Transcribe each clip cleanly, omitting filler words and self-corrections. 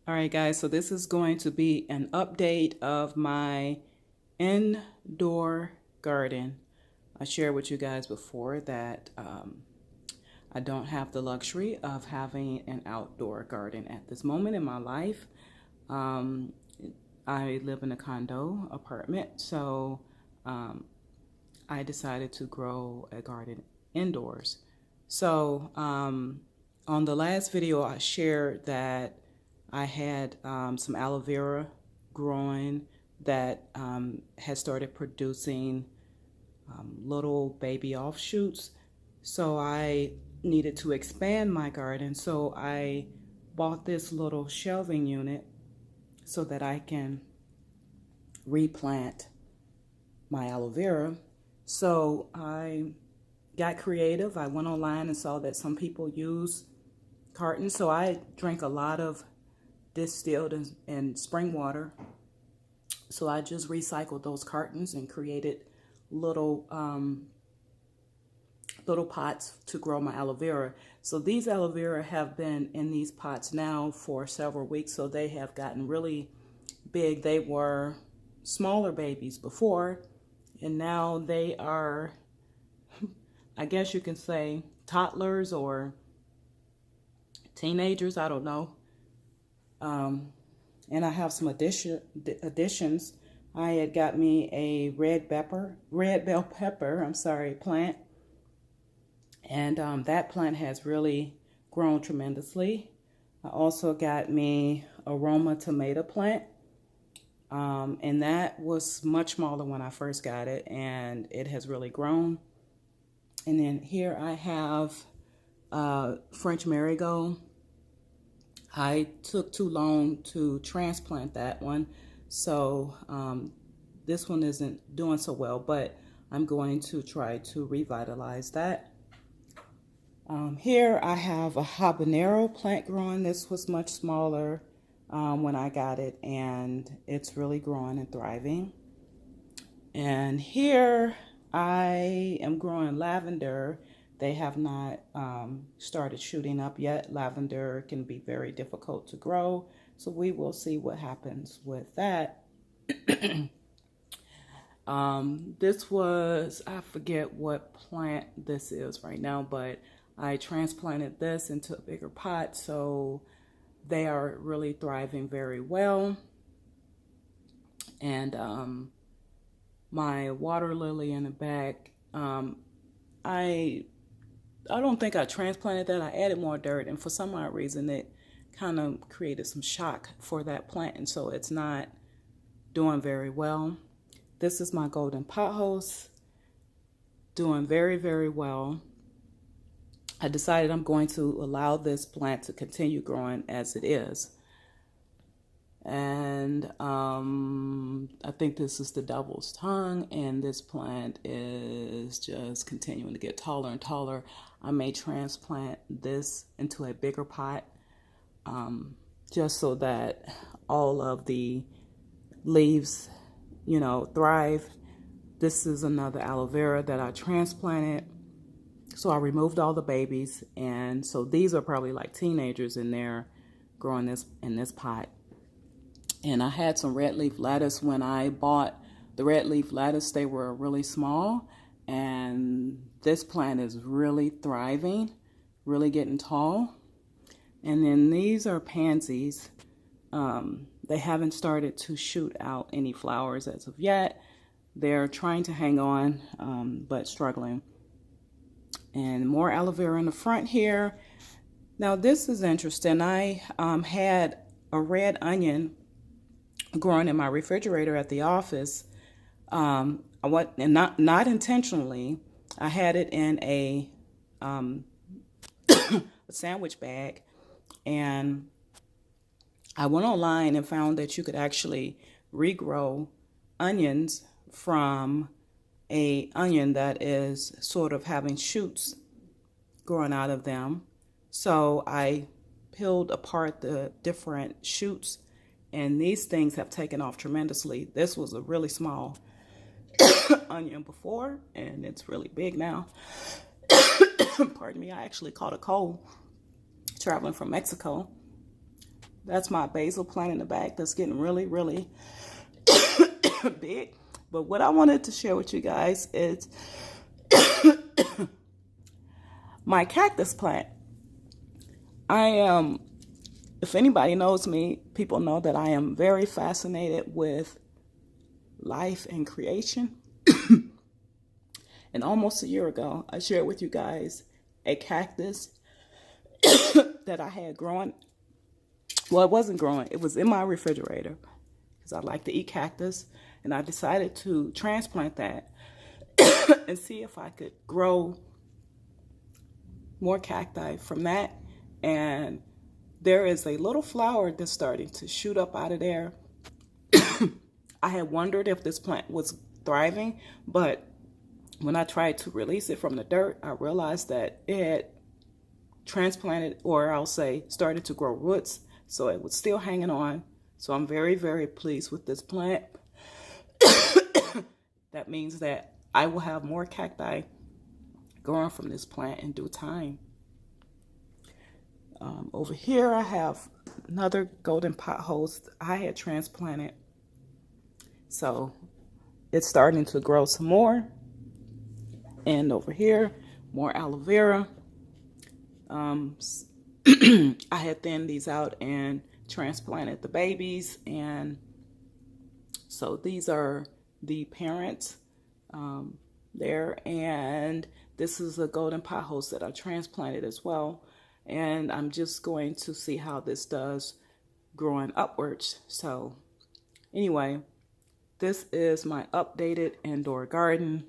All right, guys, so this is going to be an update of my indoor garden. I shared with you guys before that I don't have the luxury of having an outdoor garden at this moment in my life. Um, I live in a condo apartment, so um, I decided to grow a garden indoors. So on the last video, I shared that I had some aloe vera growing that had started producing little baby offshoots. So I needed to expand my garden. So I bought this little shelving unit so that I can replant my aloe vera. So I got creative. I went online and saw that some people use cartons. So I drank a lot of distilled and spring water. So I just recycled those cartons and created little little pots to grow my aloe vera. So these aloe vera have been in these pots now for several weeks. So they have gotten really big. They were smaller babies before, and now they are, I guess you can say, toddlers or teenagers. I don't know. And I have some additions. I had got me a red bell pepper, plant. And that plant has really grown tremendously. I also got me a Roma tomato plant. And that was much smaller when I first got it, and it has really grown. And then here I have French marigold. I took too long to transplant that one, so this one isn't doing so well, but I'm going to try to revitalize that. Here I have a habanero plant growing. This was much smaller when I got it, and it's really growing and thriving. And here I am growing lavender. They have not started shooting up yet. Lavender can be very difficult to grow, so we will see what happens with that. This was, I forget what plant this is right now, but I transplanted this into a bigger pot, so they are really thriving very well. And my water lily in the back, I don't think I transplanted that. I added more dirt, and for some odd reason, it kind of created some shock for that plant, and so it's not doing very well. This is my golden pothos, doing very, very well. I decided I'm going to allow this plant to continue growing as it is. And I think this is the devil's tongue, and this plant is just continuing to get taller and taller. I may transplant this into a bigger pot just so that all of the leaves, thrive. This is another aloe vera that I transplanted. So I removed all the babies, and so these are probably like teenagers in there growing this in this pot. And I had some red leaf lettuce. When I bought the red leaf lettuce, they were really small, and this plant is really thriving, really getting tall. And then these are pansies. They haven't started to shoot out any flowers as of yet. They're trying to hang on, but struggling. And more aloe vera in the front here. Now this is interesting. I had a red onion growing in my refrigerator at the office. Not intentionally. I had it in a sandwich bag, and I went online and found that you could actually regrow onions from a onion that is sort of having shoots growing out of them. So I peeled apart the different shoots, and these things have taken off tremendously. This was a really small onion before, and it's really big now. Pardon me, I actually caught a cold traveling from Mexico. That's my basil plant in the back that's getting really, really big. But what I wanted to share with you guys is my cactus plant. I am, if anybody knows me, people know that I am very fascinated with life and creation. And almost a year ago, I shared with you guys a cactus that I had growing. Well, it wasn't growing. It was in my refrigerator because I like to eat cactus. And I decided to transplant that and see if I could grow more cacti from that. And there is a little flower that's starting to shoot up out of there. I had wondered if this plant was thriving, but when I tried to release it from the dirt, I realized that it had transplanted, or I'll say started to grow roots, so it was still hanging on. So I'm very, very pleased with this plant. That means that I will have more cacti growing from this plant in due time. Over here I have another golden potholes I had transplanted. So it's starting to grow some more. And over here, more aloe vera. I had thinned these out and transplanted the babies. And so these are the parents there. And this is a golden potholes that I transplanted as well. And I'm just going to see how this does growing upwards. So anyway, this is my updated indoor garden.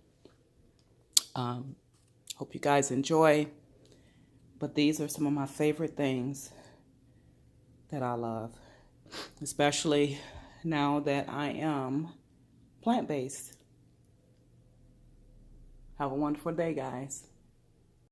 Hope you guys enjoy. But these are some of my favorite things that I love, especially now that I am plant-based. Have a wonderful day, guys.